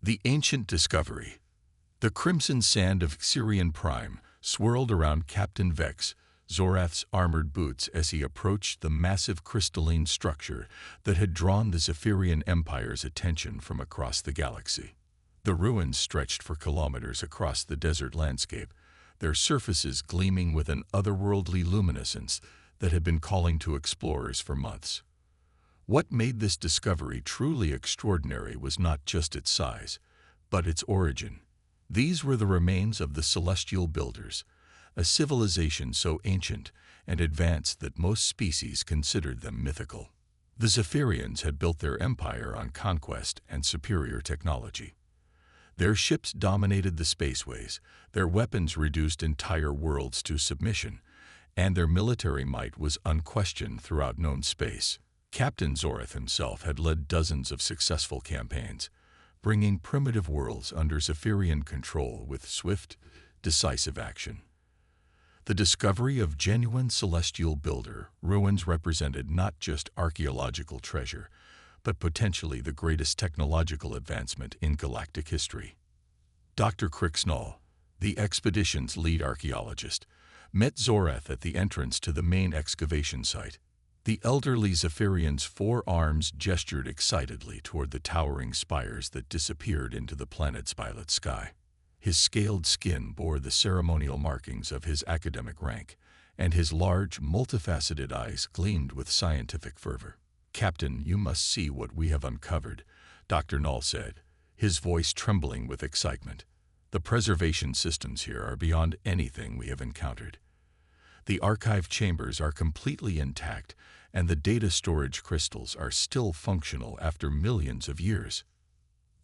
The ancient discovery. The crimson sand of Xerion Prime swirled around Captain Vex Zorath's armored boots as he approached the massive crystalline structure that had drawn the Zephyrian Empire's attention from across the galaxy. The ruins stretched for kilometers across the desert landscape, their surfaces gleaming with an otherworldly luminescence that had been calling to explorers for months. What made this discovery truly extraordinary was not just its size, but its origin. These were the remains of the Celestial Builders, a civilization so ancient and advanced that most species considered them mythical. The Zephyrians had built their empire on conquest and superior technology. Their ships dominated the spaceways, their weapons reduced entire worlds to submission, and their military might was unquestioned throughout known space. Captain Zorath himself had led dozens of successful campaigns, bringing primitive worlds under Zephyrian control with swift, decisive action. The discovery of genuine celestial builder ruins represented not just archaeological treasure, but potentially the greatest technological advancement in galactic history. Dr. Crixnall, the expedition's lead archaeologist, met Zorath at the entrance to the main excavation site. The elderly Zephyrian's forearms gestured excitedly toward the towering spires that disappeared into the planet's violet sky. His scaled skin bore the ceremonial markings of his academic rank, and his large, multifaceted eyes gleamed with scientific fervor. "Captain, you must see what we have uncovered," Dr. Null said, his voice trembling with excitement. "The preservation systems here are beyond anything we have encountered. The archive chambers are completely intact, and the data storage crystals are still functional after millions of years."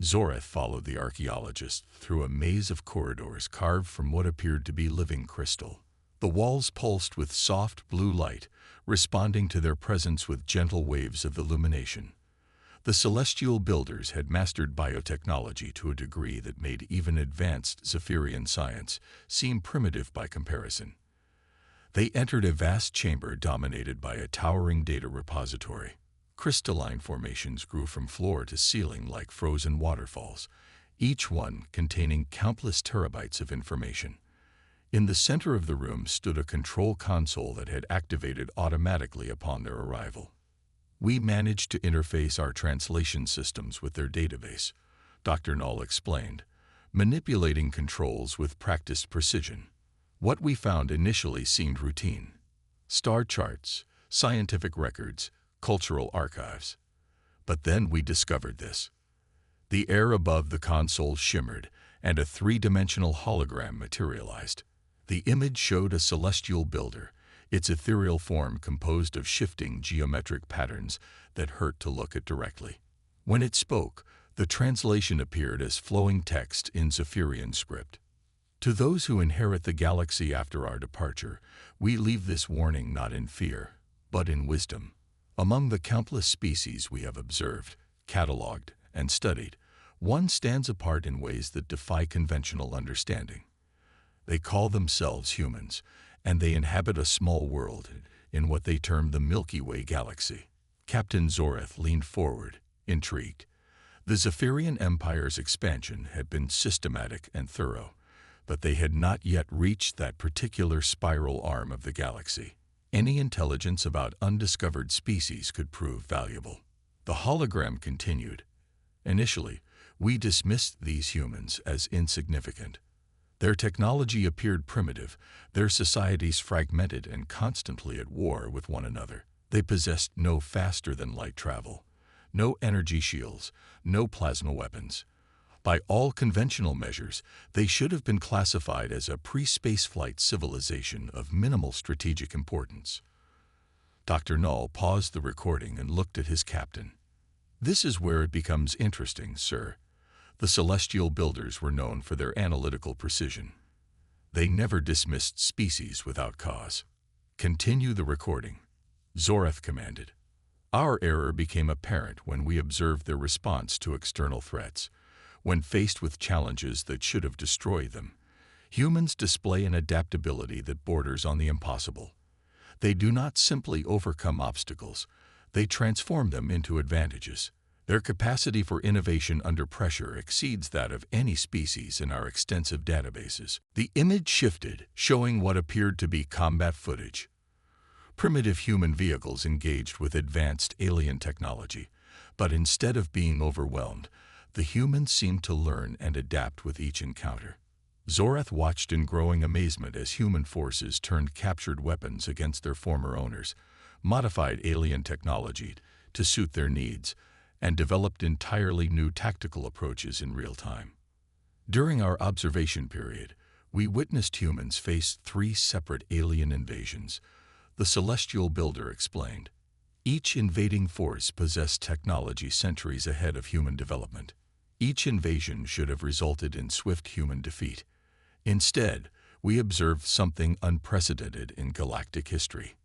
Zorath followed the archaeologist through a maze of corridors carved from what appeared to be living crystal. The walls pulsed with soft blue light, responding to their presence with gentle waves of illumination. The Celestial Builders had mastered biotechnology to a degree that made even advanced Zephyrian science seem primitive by comparison. They entered a vast chamber dominated by a towering data repository. Crystalline formations grew from floor to ceiling like frozen waterfalls, each one containing countless terabytes of information. In the center of the room stood a control console that had activated automatically upon their arrival. "We managed to interface our translation systems with their database," Dr. Null explained, manipulating controls with practiced precision. "What we found initially seemed routine: star charts, scientific records, cultural archives. But then we discovered this." The air above the console shimmered, and a three-dimensional hologram materialized. The image showed a celestial builder, its ethereal form composed of shifting geometric patterns that hurt to look at directly. When it spoke, the translation appeared as flowing text in Zephyrian script. "To those who inherit the galaxy after our departure, we leave this warning not in fear, but in wisdom. Among the countless species we have observed, cataloged, and studied, one stands apart in ways that defy conventional understanding. They call themselves humans, and they inhabit a small world in what they term the Milky Way galaxy." Captain Zorath leaned forward, intrigued. The Zephyrian Empire's expansion had been systematic and thorough, but they had not yet reached that particular spiral arm of the galaxy. Any intelligence about undiscovered species could prove valuable. The hologram continued. "Initially, we dismissed these humans as insignificant. Their technology appeared primitive, their societies fragmented and constantly at war with one another. They possessed no faster-than-light travel, no energy shields, no plasma weapons. By all conventional measures, they should have been classified as a pre-spaceflight civilization of minimal strategic importance." Dr. Null paused the recording and looked at his captain. "This is where it becomes interesting, sir. The Celestial Builders were known for their analytical precision. They never dismissed species without cause." "Continue the recording," Zorath commanded. "Our error became apparent when we observed their response to external threats. When faced with challenges that should have destroyed them, humans display an adaptability that borders on the impossible. They do not simply overcome obstacles, they transform them into advantages. Their capacity for innovation under pressure exceeds that of any species in our extensive databases. The image shifted, showing what appeared to be combat footage. Primitive human vehicles engaged with advanced alien technology, but instead of being overwhelmed, the humans seemed to learn and adapt with each encounter. Zorath watched in growing amazement as human forces turned captured weapons against their former owners, modified alien technology to suit their needs, and developed entirely new tactical approaches in real time. During our observation period, we witnessed humans face 3 separate alien invasions, the Celestial Builder explained. Each invading force possessed technology centuries ahead of human development. Each invasion should have resulted in swift human defeat. Instead, we observed something unprecedented in galactic history.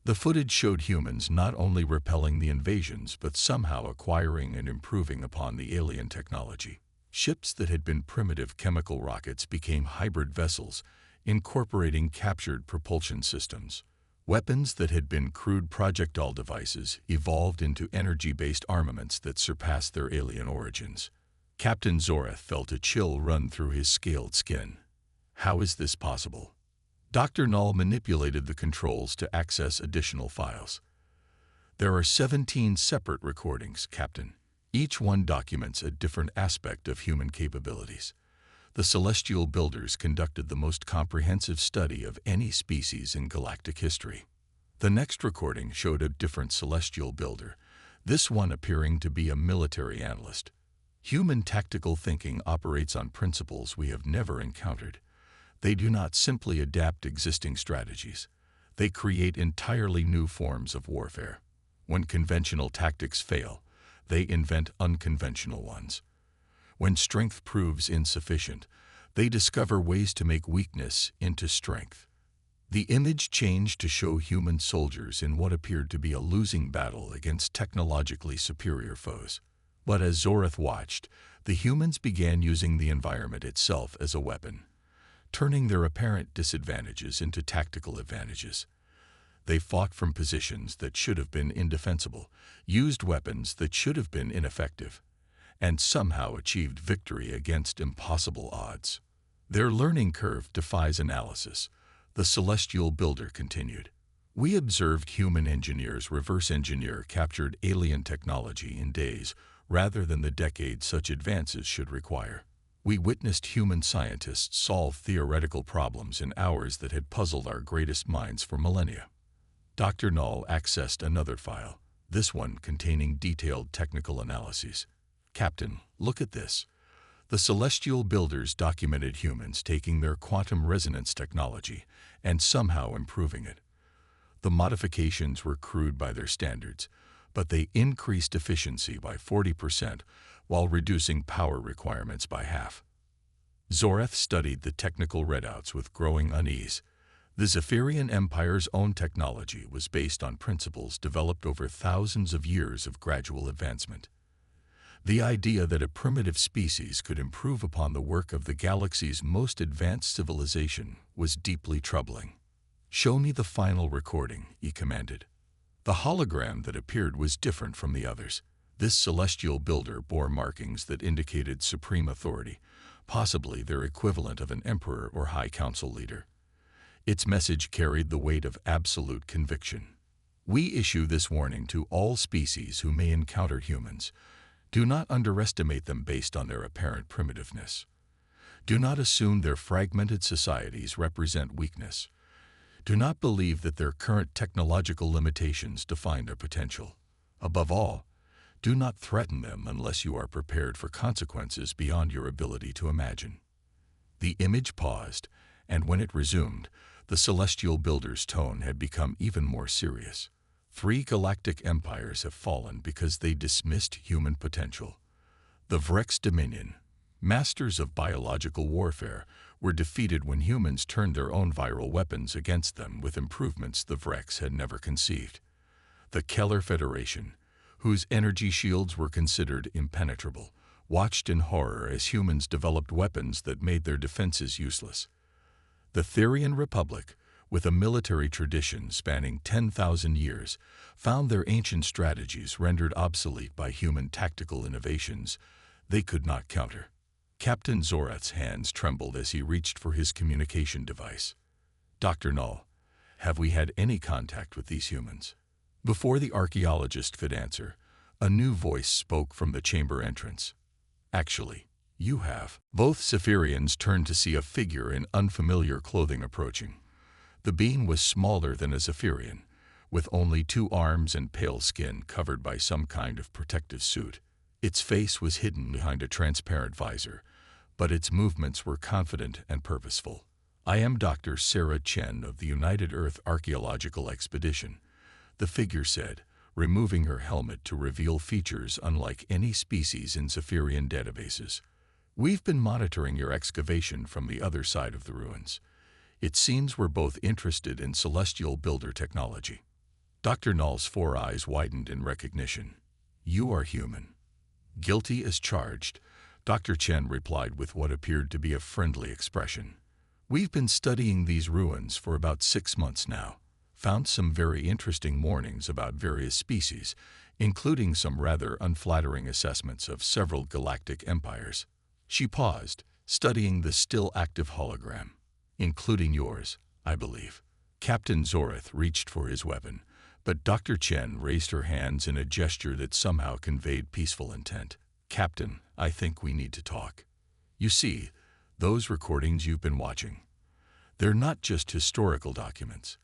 The footage showed humans not only repelling the invasions but somehow acquiring and improving upon the alien technology. Ships that had been primitive chemical rockets became hybrid vessels, incorporating captured propulsion systems. Weapons that had been crude projectile devices evolved into energy-based armaments that surpassed their alien origins. Captain Zorath felt a chill run through his scaled skin. How is this possible? Dr. Null manipulated the controls to access additional files. There are 17 separate recordings, Captain. Each one documents a different aspect of human capabilities. The Celestial Builders conducted the most comprehensive study of any species in galactic history. The next recording showed a different Celestial Builder, this one appearing to be a military analyst. Human tactical thinking operates on principles we have never encountered. They do not simply adapt existing strategies. They create entirely new forms of warfare. When conventional tactics fail, they invent unconventional ones. When strength proves insufficient, they discover ways to make weakness into strength. The image changed to show human soldiers in what appeared to be a losing battle against technologically superior foes. But as Zorath watched, the humans began using the environment itself as a weapon, turning their apparent disadvantages into tactical advantages. They fought from positions that should have been indefensible, used weapons that should have been ineffective, and somehow achieved victory against impossible odds. Their learning curve defies analysis, the Celestial Builder continued. We observed human engineers reverse engineer captured alien technology in days rather than the decades such advances should require. We witnessed human scientists solve theoretical problems in hours that had puzzled our greatest minds for millennia. Dr. Null accessed another file, this one containing detailed technical analyses. Captain, look at this. The Celestial Builders documented humans taking their quantum resonance technology and somehow improving it. The modifications were crude by their standards, but they increased efficiency by 40% while reducing power requirements by half. Zorath studied the technical readouts with growing unease. The Zephyrian Empire's own technology was based on principles developed over thousands of years of gradual advancement. The idea that a primitive species could improve upon the work of the galaxy's most advanced civilization was deeply troubling. "Show me the final recording," he commanded. The hologram that appeared was different from the others. This Celestial Builder bore markings that indicated supreme authority, possibly their equivalent of an emperor or high council leader. Its message carried the weight of absolute conviction. We issue this warning to all species who may encounter humans. Do not underestimate them based on their apparent primitiveness. Do not assume their fragmented societies represent weakness. Do not believe that their current technological limitations define their potential. Above all, do not threaten them unless you are prepared for consequences beyond your ability to imagine. The image paused, and when it resumed, the Celestial Builder's tone had become even more serious. 3 galactic empires have fallen because they dismissed human potential. The Vrex Dominion, masters of biological warfare, were defeated when humans turned their own viral weapons against them with improvements the Vrex had never conceived. The Keller Federation, whose energy shields were considered impenetrable, watched in horror as humans developed weapons that made their defenses useless. The Therian Republic, with a military tradition spanning 10,000 years, found their ancient strategies rendered obsolete by human tactical innovations they could not counter. Captain Zorath's hands trembled as he reached for his communication device. "Dr. Null, have we had any contact with these humans?" Before the archaeologist could answer, a new voice spoke from the chamber entrance. "Actually, you have." Both Cypherians turned to see a figure in unfamiliar clothing approaching. The being was smaller than a Cypherian, with only 2 arms and pale skin covered by some kind of protective suit. Its face was hidden behind a transparent visor, but its movements were confident and purposeful. "I am Dr. Sarah Chen of the United Earth Archaeological Expedition," the figure said, removing her helmet to reveal features unlike any species in Cypherian databases. "We've been monitoring your excavation from the other side of the ruins. It seems we're both interested in celestial builder technology." Dr. Null's 4 eyes widened in recognition. "You are human." "Guilty as charged," Dr. Chen replied with what appeared to be a friendly expression. "We've been studying these ruins for about 6 months now. Found some very interesting warnings about various species, including some rather unflattering assessments of several galactic empires." She paused, studying the still active hologram. "Including yours, I believe." Captain Zorath reached for his weapon, but Dr. Chen raised her hands in a gesture that somehow conveyed peaceful intent. "Captain, I think we need to talk. You see, those recordings you've been watching, they're not just historical documents.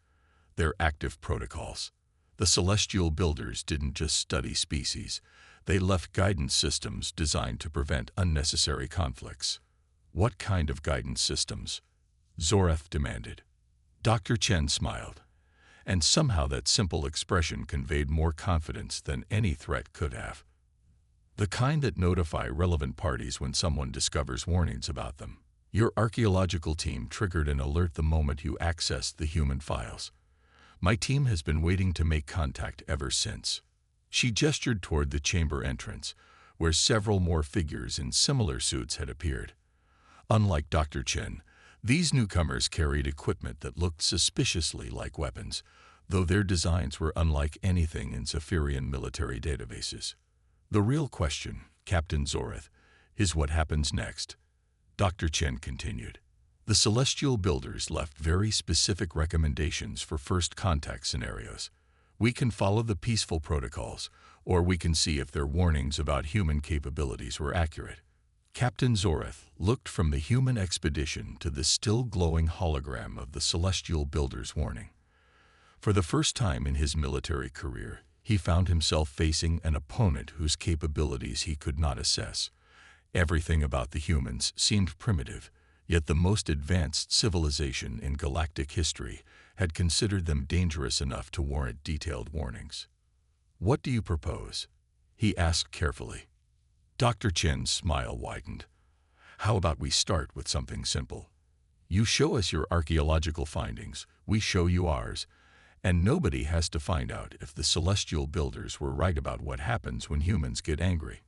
They're active protocols. The celestial builders didn't just study species. They left guidance systems designed to prevent unnecessary conflicts." "What kind of guidance systems?" Zorath demanded. Dr. Chen smiled, and somehow that simple expression conveyed more confidence than any threat could have. "The kind that notify relevant parties when someone discovers warnings about them. Your archaeological team triggered an alert the moment you accessed the human files. My team has been waiting to make contact ever since." She gestured toward the chamber entrance, where several more figures in similar suits had appeared. Unlike Dr. Chen, these newcomers carried equipment that looked suspiciously like weapons, though their designs were unlike anything in Cypherian military databases. "The real question, Captain Zorath, is what happens next," Dr. Chen continued. "The celestial builders left very specific recommendations for first contact scenarios. We can follow the peaceful protocols, or we can see if their warnings about human capabilities were accurate." Captain Zorath looked from the human expedition to the still glowing hologram of the celestial builder's warning. For the first time in his military career, he found himself facing an opponent whose capabilities he could not assess. Everything about the humans seemed primitive, yet the most advanced civilization in galactic history had considered them dangerous enough to warrant detailed warnings. "What do you propose?" he asked carefully. Dr. Chen's smile widened. "How about we start with something simple? You show us your archaeological findings, we show you ours, and nobody has to find out if the celestial builders were right about what happens when humans get angry."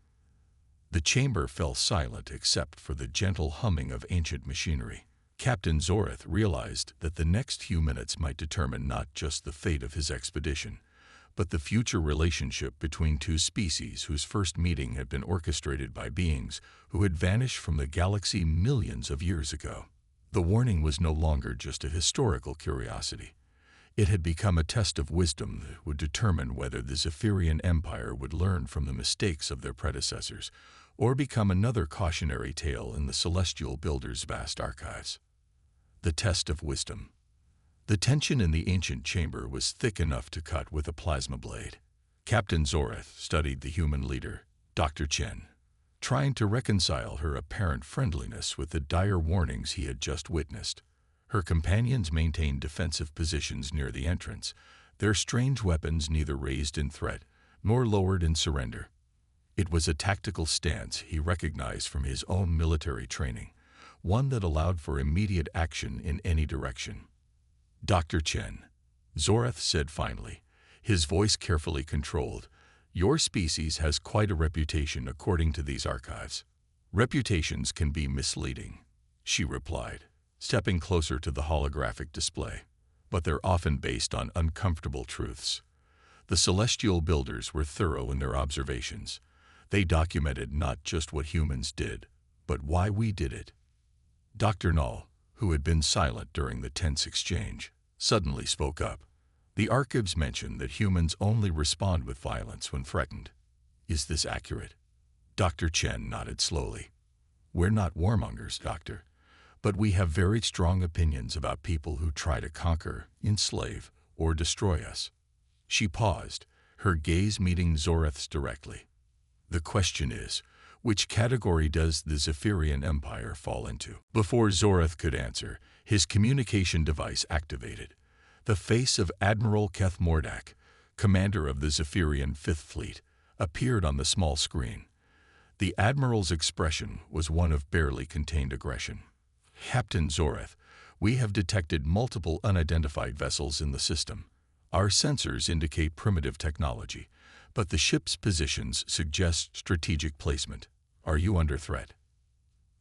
The chamber fell silent except for the gentle humming of ancient machinery. Captain Zorath realized that the next few minutes might determine not just the fate of his expedition, but the future relationship between 2 species whose first meeting had been orchestrated by beings who had vanished from the galaxy millions of years ago. The warning was no longer just a historical curiosity. It had become a test of wisdom that would determine whether the Cypherian Empire would learn from the mistakes of their predecessors or become another cautionary tale in the celestial builders' vast archives. The test of wisdom. The tension in the ancient chamber was thick enough to cut with a plasma blade. Captain Zorath studied the human leader, Dr. Chen, trying to reconcile her apparent friendliness with the dire warnings he had just witnessed. Her companions maintained defensive positions near the entrance, their strange weapons neither raised in threat nor lowered in surrender. It was a tactical stance he recognized from his own military training, one that allowed for immediate action in any direction. "Dr. Chen," Zorath said finally, his voice carefully controlled, "your species has quite a reputation according to these archives." "Reputations can be misleading," she replied, stepping closer to the holographic display. but they're often based on uncomfortable truths. The celestial builders were thorough in their observations. They documented not just what humans did, but why we did it. Dr. Null, who had been silent during the tense exchange, suddenly spoke up. The archives mention that humans only respond with violence when threatened. Is this accurate? Dr. Chen nodded slowly. We're not warmongers, Doctor, but we have very strong opinions about people who try to conquer, enslave, or destroy us. She paused, her gaze meeting Zorath's directly. The question is, which category does the Zephyrian Empire fall into? Before Zorath could answer, his communication device activated. The face of Admiral Keth Mordak, commander of the Zephyrian Fifth Fleet, appeared on the small screen. The Admiral's expression was one of barely contained aggression. Captain Zorath, we have detected multiple unidentified vessels in the system. Our sensors indicate primitive technology, but the ship's positions suggest strategic placement. Are you under threat?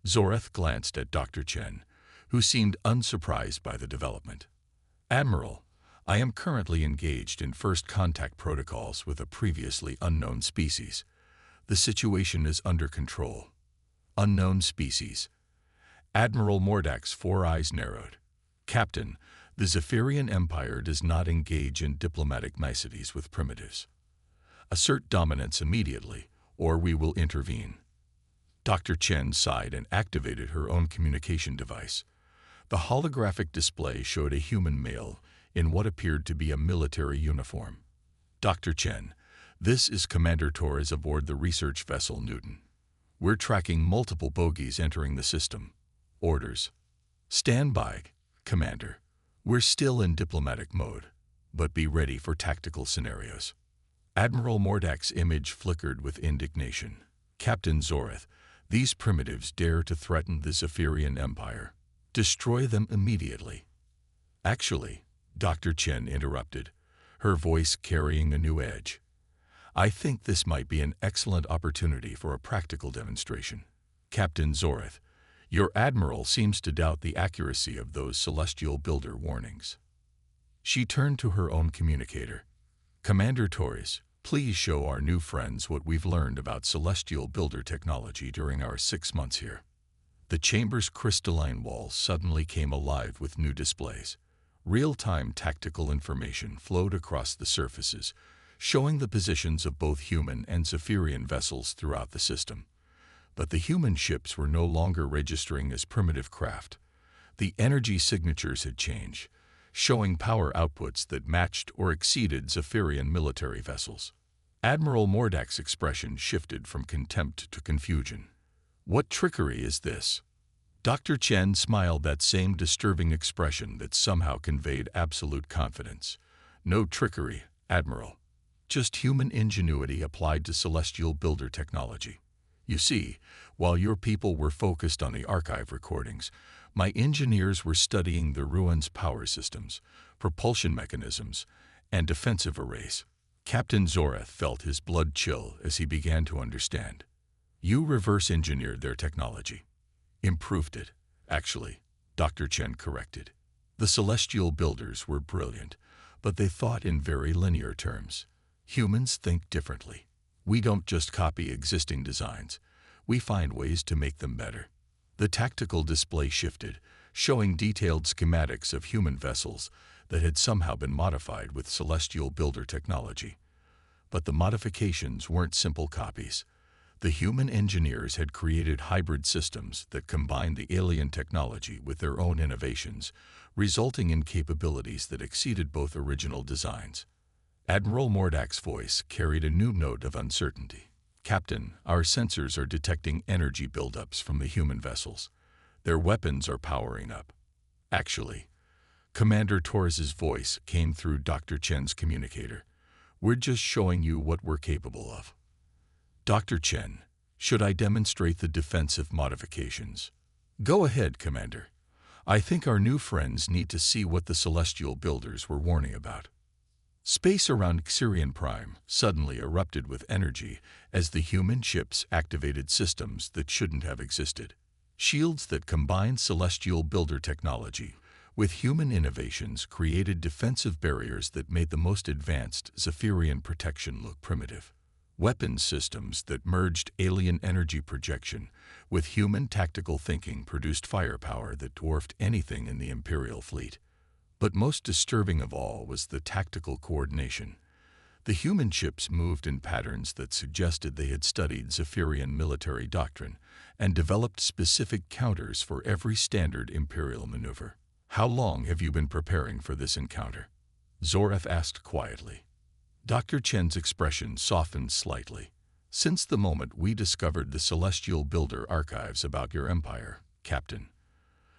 Zorath glanced at Dr. Chen, who seemed unsurprised by the development. Admiral, I am currently engaged in first contact protocols with a previously unknown species. The situation is under control. Unknown species. Admiral Mordak's four eyes narrowed. Captain, the Zephyrian Empire does not engage in diplomatic niceties with primitives. Assert dominance immediately, or we will intervene. Dr. Chen sighed and activated her own communication device. The holographic display showed a human male in what appeared to be a military uniform. Dr. Chen, this is Commander Torres aboard the research vessel Newton. We're tracking multiple bogies entering the system. Orders. Stand by, Commander. We're still in diplomatic mode, but be ready for tactical scenarios. Admiral Mordak's image flickered with indignation. Captain Zorath, these primitives dare to threaten the Zephyrian Empire. Destroy them immediately. Actually, Dr. Chen interrupted, her voice carrying a new edge. I think this might be an excellent opportunity for a practical demonstration. Captain Zorath, your admiral seems to doubt the accuracy of those celestial builder warnings. She turned to her own communicator. Commander Torres, please show our new friends what we've learned about celestial builder technology during our 6 months here. The chamber's crystalline walls suddenly came alive with new displays. Real-time tactical information flowed across the surfaces, showing the positions of both human and Zephyrian vessels throughout the system. But the human ships were no longer registering as primitive craft. The energy signatures had changed, showing power outputs that matched or exceeded Zephyrian military vessels. Admiral Mordak's expression shifted from contempt to confusion. What trickery is this? Dr. Chen smiled that same disturbing expression that somehow conveyed absolute confidence. No trickery, Admiral. Just human ingenuity applied to celestial builder technology. You see, while your people were focused on the archive recordings, my engineers were studying the ruins' power systems, propulsion mechanisms, and defensive arrays. Captain Zorath felt his blood chill as he began to understand. You reverse-engineered their technology. Improved it, actually, Dr. Chen corrected. The celestial builders were brilliant, but they thought in very linear terms. Humans think differently. We don't just copy existing designs. We find ways to make them better. The tactical display shifted, showing detailed schematics of human vessels that had somehow been modified with celestial builder technology. But the modifications weren't simple copies. The human engineers had created hybrid systems that combined the alien technology with their own innovations, resulting in capabilities that exceeded both original designs. Admiral Mordak's voice carried a new note of uncertainty. Captain, our sensors are detecting energy buildups from the human vessels. Their weapons are powering up. Actually, Commander Torres's voice came through Dr. Chen's communicator. We're just showing you what we're capable of. Dr. Chen, should I demonstrate the defensive modifications? Go ahead, Commander. I think our new friends need to see what the celestial builders were warning about. Space around Xirian Prime suddenly erupted with energy as the human ships activated systems that shouldn't have existed. Shields that combined celestial builder technology with human innovations created defensive barriers that made the most advanced Zephyrian protection look primitive. Weapons systems that merged alien energy projection with human tactical thinking produced firepower that dwarfed anything in the Imperial fleet. But most disturbing of all was the tactical coordination. The human ships moved in patterns that suggested they had studied Zephyrian military doctrine and developed specific counters for every standard Imperial maneuver. "How long have you been preparing for this encounter?" Zorath asked quietly. Dr. Chen's expression softened slightly. "Since the moment we discovered the Celestial Builder archives about your empire, Captain.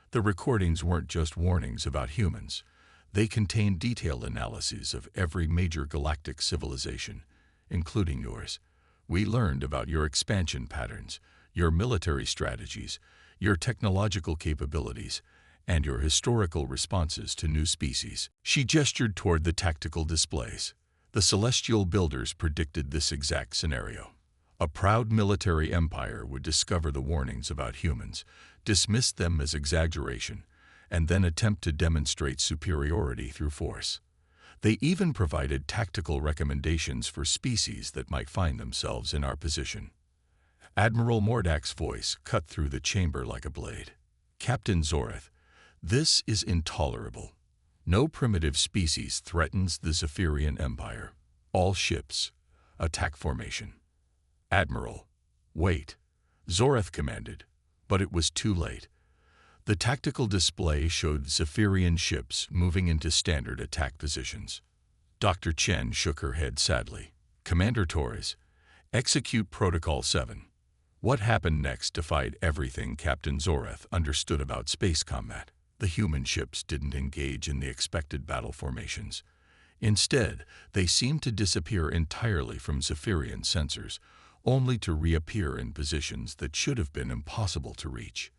The recordings weren't just warnings about humans. They contained detailed analyses of every major galactic civilization, including yours. We learned about your expansion patterns, your military strategies, your technological capabilities, and your historical responses to new species." She gestured toward the tactical displays. The Celestial Builders predicted this exact scenario. A proud military empire would discover the warnings about humans, dismiss them as exaggeration, and then attempt to demonstrate superiority through force. They even provided tactical recommendations for species that might find themselves in our position. Admiral Mordak's voice cut through the chamber like a blade. "Captain Zorath, this is intolerable. No primitive species threatens the Zephyrian Empire. All ships, attack formation." "Admiral, wait," Zorath commanded, but it was too late. The tactical display showed Zephyrian ships moving into standard attack positions. Dr. Chen shook her head sadly. "Commander Torres, execute Protocol 7. What happened next defied everything Captain Zorath understood about space combat. The human ships didn't engage in the expected battle formations. Instead, they seemed to disappear entirely from Zephyrian sensors, only to reappear in positions that should have been impossible to reach.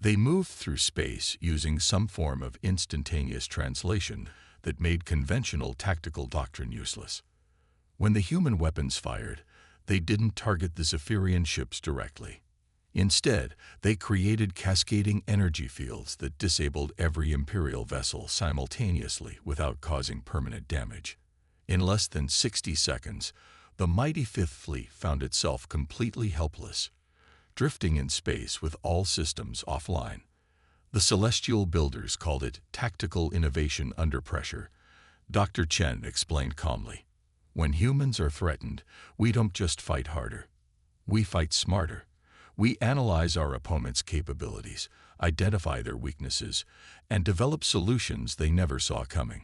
They moved through space using some form of instantaneous translation that made conventional tactical doctrine useless. When the human weapons fired, they didn't target the Zephyrian ships directly. Instead, they created cascading energy fields that disabled every Imperial vessel simultaneously without causing permanent damage. In less than 60 seconds, the mighty Fifth Fleet found itself completely helpless, drifting in space with all systems offline. The Celestial Builders called it tactical innovation under pressure. Dr. Chen explained calmly. "When humans are threatened, we don't just fight harder. We fight smarter. We analyze our opponent's capabilities, identify their weaknesses, and develop solutions they never saw coming."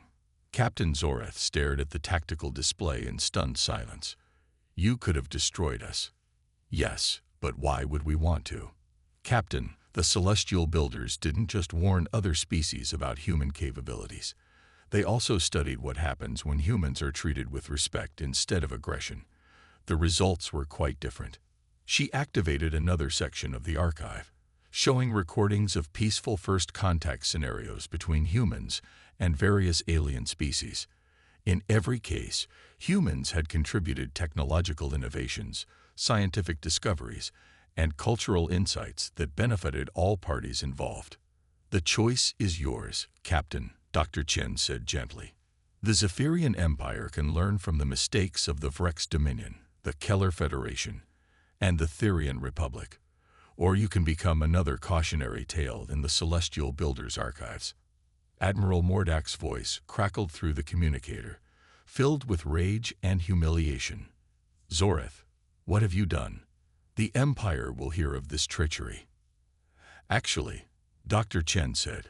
Captain Zorath stared at the tactical display in stunned silence. "You could have destroyed us." "Yes, but why would we want to?" "Captain, the Celestial Builders didn't just warn other species about human capabilities. They also studied what happens when humans are treated with respect instead of aggression. The results were quite different." She activated another section of the archive, showing recordings of peaceful first contact scenarios between humans and various alien species. In every case, humans had contributed technological innovations, scientific discoveries, and cultural insights that benefited all parties involved. "The choice is yours, Captain," Dr. Chen said gently. "The Zephyrian Empire can learn from the mistakes of the Vrex Dominion, the Keller Federation, and the Therian Republic, or you can become another cautionary tale in the Celestial Builders' archives." Admiral Mordak's voice crackled through the communicator, filled with rage and humiliation. "Zorath, what have you done? The Empire will hear of this treachery." "Actually," Dr. Chen said,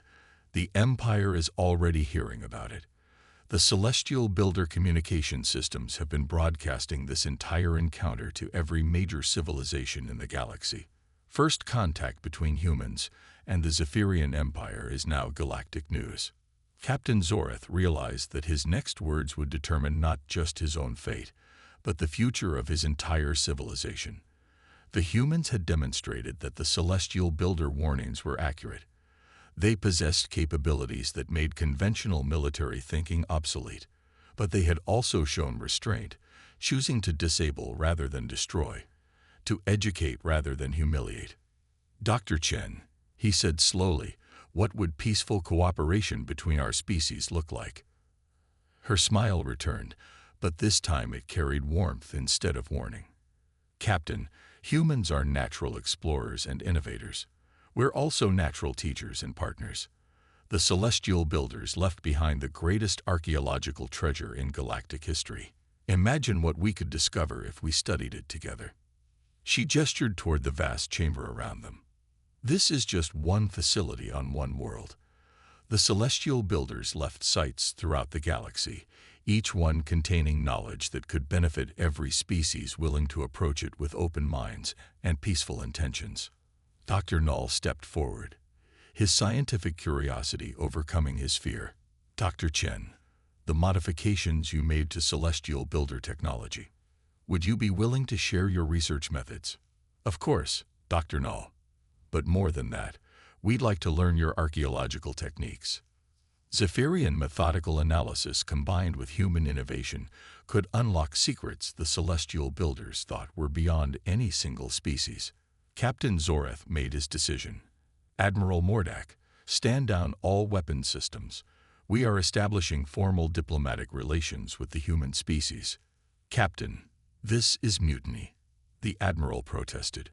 "the Empire is already hearing about it. The Celestial Builder communication systems have been broadcasting this entire encounter to every major civilization in the galaxy. First contact between humans and the Zephyrian Empire is now galactic news." Captain Zorath realized that his next words would determine not just his own fate, but the future of his entire civilization. The humans had demonstrated that the Celestial Builder warnings were accurate. They possessed capabilities that made conventional military thinking obsolete, but they had also shown restraint, choosing to disable rather than destroy, to educate rather than humiliate. "Dr. Chen," he said slowly, What would peaceful cooperation between our species look like? Her smile returned, but this time it carried warmth instead of warning. Captain, humans are natural explorers and innovators. We're also natural teachers and partners. The celestial builders left behind the greatest archaeological treasure in galactic history. Imagine what we could discover if we studied it together. She gestured toward the vast chamber around them. This is just one facility on one world. The celestial builders left sites throughout the galaxy, each one containing knowledge that could benefit every species willing to approach it with open minds and peaceful intentions. Dr. Null stepped forward, his scientific curiosity overcoming his fear. Dr. Chen, the modifications you made to celestial builder technology. Would you be willing to share your research methods? Of course, Dr. Null. But more than that, we'd like to learn your archaeological techniques. Zephyrian methodical analysis combined with human innovation could unlock secrets the celestial builders thought were beyond any single species. Captain Zoreth made his decision. Admiral Mordak, stand down all weapons systems. We are establishing formal diplomatic relations with the human species. Captain, this is mutiny, the Admiral protested.